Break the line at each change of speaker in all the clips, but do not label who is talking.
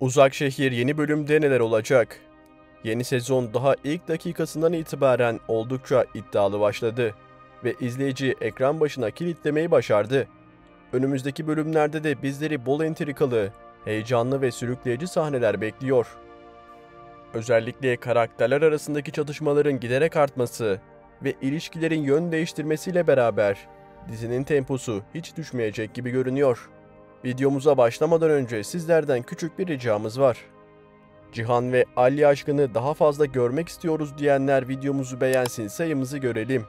Uzak Şehir yeni bölümde neler olacak? Yeni sezon daha ilk dakikasından itibaren oldukça iddialı başladı ve izleyici ekran başına kilitlemeyi başardı. Önümüzdeki bölümlerde de bizleri bol entrikalı, heyecanlı ve sürükleyici sahneler bekliyor. Özellikle karakterler arasındaki çatışmaların giderek artması ve ilişkilerin yön değiştirmesiyle beraber dizinin temposu hiç düşmeyecek gibi görünüyor. Videomuza başlamadan önce sizlerden küçük bir ricamız var. Cihan ve Alya aşkını daha fazla görmek istiyoruz diyenler videomuzu beğensin, sayımızı görelim.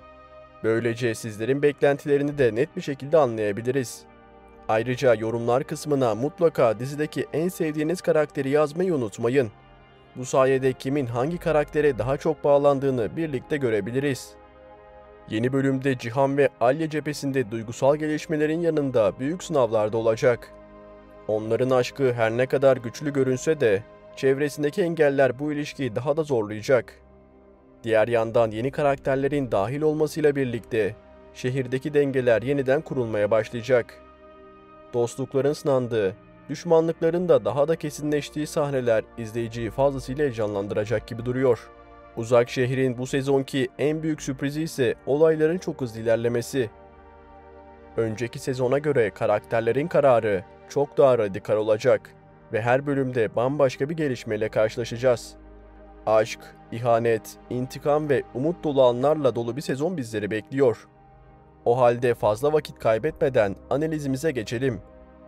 Böylece sizlerin beklentilerini de net bir şekilde anlayabiliriz. Ayrıca yorumlar kısmına mutlaka dizideki en sevdiğiniz karakteri yazmayı unutmayın. Bu sayede kimin hangi karaktere daha çok bağlandığını birlikte görebiliriz. Yeni bölümde Cihan ve Alya cephesinde duygusal gelişmelerin yanında büyük sınavlar da olacak. Onların aşkı her ne kadar güçlü görünse de çevresindeki engeller bu ilişkiyi daha da zorlayacak. Diğer yandan yeni karakterlerin dahil olmasıyla birlikte şehirdeki dengeler yeniden kurulmaya başlayacak. Dostlukların sınandığı, düşmanlıkların da daha da kesinleştiği sahneler izleyiciyi fazlasıyla heyecanlandıracak gibi duruyor. Uzak Şehir'in bu sezonki en büyük sürprizi ise olayların çok hızlı ilerlemesi. Önceki sezona göre karakterlerin kararı çok daha radikal olacak ve her bölümde bambaşka bir gelişmeyle karşılaşacağız. Aşk, ihanet, intikam ve umut dolu anlarla dolu bir sezon bizleri bekliyor. O halde fazla vakit kaybetmeden analizimize geçelim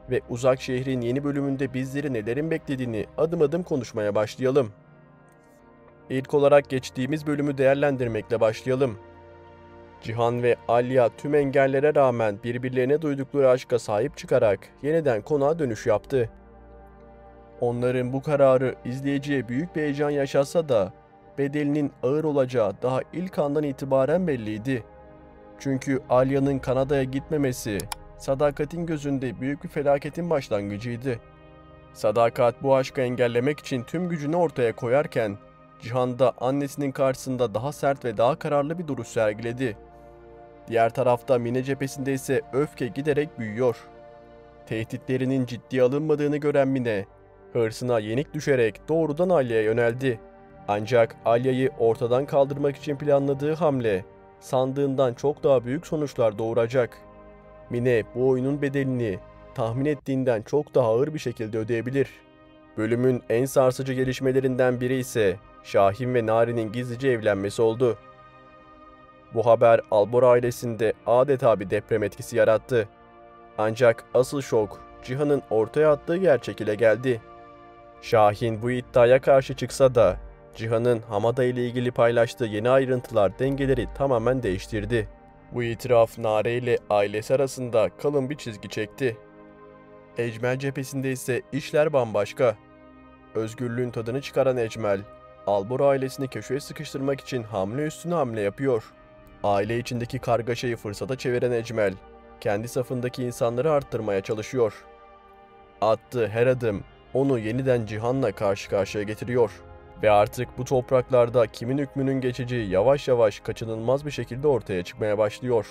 ve Uzak Şehir'in yeni bölümünde bizleri nelerin beklediğini adım adım konuşmaya başlayalım. İlk olarak geçtiğimiz bölümü değerlendirmekle başlayalım. Cihan ve Alya tüm engellere rağmen birbirlerine duydukları aşka sahip çıkarak yeniden konağa dönüş yaptı. Onların bu kararı izleyiciye büyük bir heyecan yaşatsa da bedelinin ağır olacağı daha ilk andan itibaren belliydi. Çünkü Alya'nın Kanada'ya gitmemesi, Sadakat'in gözünde büyük bir felaketin başlangıcıydı. Sadakat bu aşkı engellemek için tüm gücünü ortaya koyarken, Cihan da annesinin karşısında daha sert ve daha kararlı bir duruş sergiledi. Diğer tarafta Mine cephesinde ise öfke giderek büyüyor. Tehditlerinin ciddiye alınmadığını gören Mine, hırsına yenik düşerek doğrudan Alya'ya yöneldi. Ancak Alya'yı ortadan kaldırmak için planladığı hamle, sandığından çok daha büyük sonuçlar doğuracak. Mine bu oyunun bedelini tahmin ettiğinden çok daha ağır bir şekilde ödeyebilir. Bölümün en sarsıcı gelişmelerinden biri ise Şahin ve Nari'nin gizlice evlenmesi oldu. Bu haber Albor ailesinde adeta bir deprem etkisi yarattı. Ancak asıl şok Cihan'ın ortaya attığı gerçek ile geldi. Şahin bu iddiaya karşı çıksa da Cihan'ın Hamada ile ilgili paylaştığı yeni ayrıntılar dengeleri tamamen değiştirdi. Bu itiraf Nare ile ailesi arasında kalın bir çizgi çekti. Ecmel cephesinde ise işler bambaşka. Özgürlüğün tadını çıkaran Ecmel, Albor ailesini köşeye sıkıştırmak için hamle üstüne hamle yapıyor. Aile içindeki kargaşayı fırsata çeviren Ecmel, kendi safındaki insanları arttırmaya çalışıyor. Attığı her adım onu yeniden Cihan'la karşı karşıya getiriyor. Ve artık bu topraklarda kimin hükmünün geçeceği yavaş yavaş kaçınılmaz bir şekilde ortaya çıkmaya başlıyor.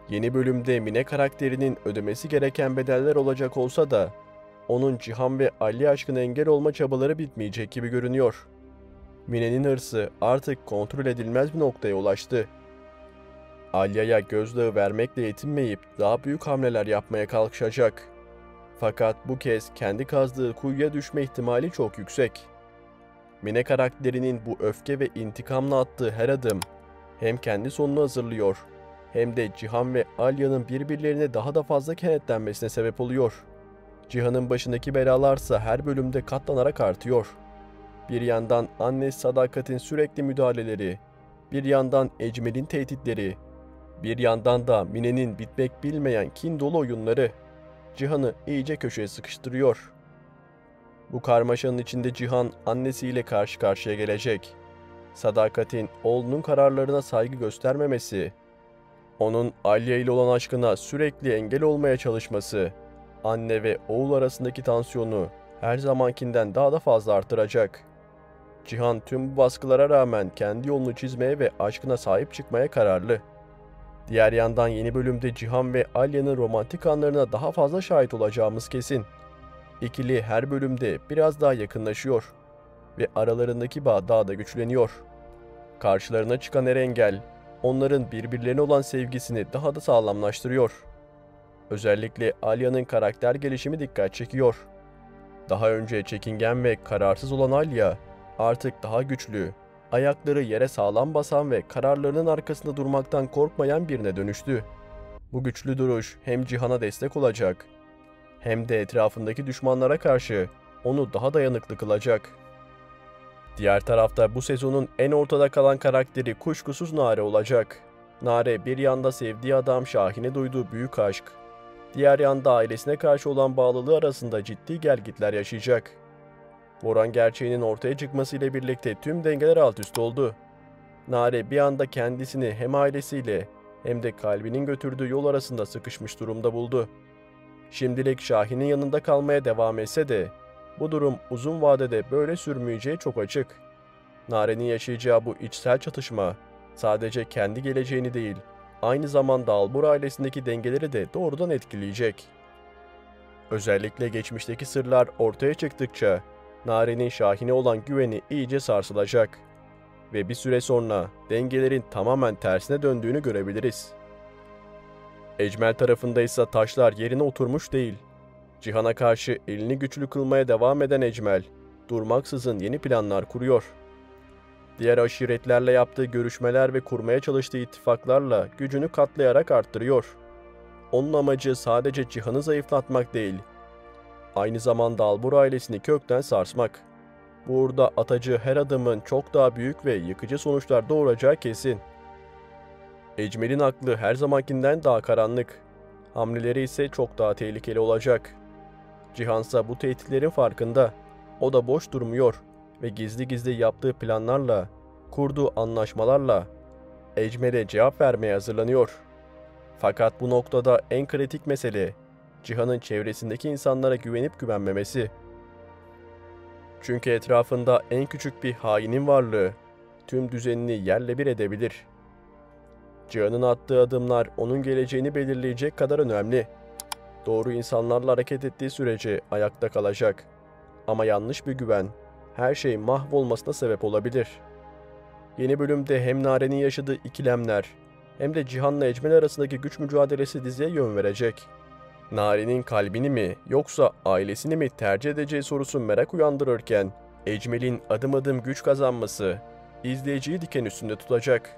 Yeni bölümde Mine karakterinin ödemesi gereken bedeller olacak olsa da, onun Cihan ve Alya aşkına engel olma çabaları bitmeyecek gibi görünüyor. Mine'nin hırsı artık kontrol edilmez bir noktaya ulaştı. Alya'ya gözdağı vermekle yetinmeyip daha büyük hamleler yapmaya kalkışacak. Fakat bu kez kendi kazdığı kuyuya düşme ihtimali çok yüksek. Mine karakterinin bu öfke ve intikamla attığı her adım hem kendi sonunu hazırlıyor hem de Cihan ve Alya'nın birbirlerine daha da fazla kenetlenmesine sebep oluyor. Cihan'ın başındaki belalarsa her bölümde katlanarak artıyor. Bir yandan annesi Sadakat'in sürekli müdahaleleri, bir yandan Ecmel'in tehditleri, bir yandan da Mine'nin bitmek bilmeyen kin dolu oyunları Cihan'ı iyice köşeye sıkıştırıyor. Bu karmaşanın içinde Cihan annesiyle karşı karşıya gelecek. Sadakat'in oğlunun kararlarına saygı göstermemesi, onun Alya ile olan aşkına sürekli engel olmaya çalışması, anne ve oğul arasındaki tansiyonu her zamankinden daha da fazla artıracak. Cihan tüm bu baskılara rağmen kendi yolunu çizmeye ve aşkına sahip çıkmaya kararlı. Diğer yandan yeni bölümde Cihan ve Alya'nın romantik anlarına daha fazla şahit olacağımız kesin. İkili her bölümde biraz daha yakınlaşıyor ve aralarındaki bağ daha da güçleniyor. Karşılarına çıkan her engel, onların birbirlerine olan sevgisini daha da sağlamlaştırıyor. Özellikle Alya'nın karakter gelişimi dikkat çekiyor. Daha önce çekingen ve kararsız olan Alya, artık daha güçlü, ayakları yere sağlam basan ve kararlarının arkasında durmaktan korkmayan birine dönüştü. Bu güçlü duruş hem Cihan'a destek olacak, hem de etrafındaki düşmanlara karşı onu daha dayanıklı kılacak. Diğer tarafta bu sezonun en ortada kalan karakteri kuşkusuz Nare olacak. Nare bir yanda sevdiği adam Şahin'e duyduğu büyük aşk, diğer yanda ailesine karşı olan bağlılığı arasında ciddi gelgitler yaşayacak. Boran gerçeğinin ortaya çıkmasıyla birlikte tüm dengeler alt üst oldu. Nare bir anda kendisini hem ailesiyle hem de kalbinin götürdüğü yol arasında sıkışmış durumda buldu. Şimdilik Şahin'in yanında kalmaya devam etse de bu durum uzun vadede böyle sürmeyeceği çok açık. Nare'nin yaşayacağı bu içsel çatışma sadece kendi geleceğini değil, aynı zamanda Albur ailesindeki dengeleri de doğrudan etkileyecek. Özellikle geçmişteki sırlar ortaya çıktıkça Nare'nin Şahin'e olan güveni iyice sarsılacak ve bir süre sonra dengelerin tamamen tersine döndüğünü görebiliriz. Ecmel tarafında ise taşlar yerine oturmuş değil. Cihan'a karşı elini güçlü kılmaya devam eden Ecmel, durmaksızın yeni planlar kuruyor. Diğer aşiretlerle yaptığı görüşmeler ve kurmaya çalıştığı ittifaklarla gücünü katlayarak arttırıyor. Onun amacı sadece Cihan'ı zayıflatmak değil, aynı zamanda Albur ailesini kökten sarsmak. Bu uğurda atacağı her adımın çok daha büyük ve yıkıcı sonuçlar doğuracağı kesin. Ecmel'in aklı her zamankinden daha karanlık, hamleleri ise çok daha tehlikeli olacak. Cihansa bu tehditlerin farkında. O da boş durmuyor ve gizli gizli yaptığı planlarla, kurduğu anlaşmalarla Ecmel'e cevap vermeye hazırlanıyor. Fakat bu noktada en kritik mesele Cihan'ın çevresindeki insanlara güvenip güvenmemesi. Çünkü etrafında en küçük bir hainin varlığı tüm düzenini yerle bir edebilir. Cihan'ın attığı adımlar onun geleceğini belirleyecek kadar önemli. Doğru insanlarla hareket ettiği sürece ayakta kalacak. Ama yanlış bir güven her şeyin mahvolmasına sebep olabilir. Yeni bölümde hem Nare'nin yaşadığı ikilemler hem de Cihan'la Ecmel arasındaki güç mücadelesi diziye yön verecek. Nare'nin kalbini mi yoksa ailesini mi tercih edeceği sorusu merak uyandırırken Ecmel'in adım adım güç kazanması izleyiciyi diken üstünde tutacak.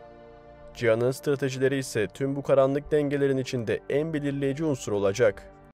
Cihan'ın stratejileri ise tüm bu karanlık dengelerin içinde en belirleyici unsur olacak.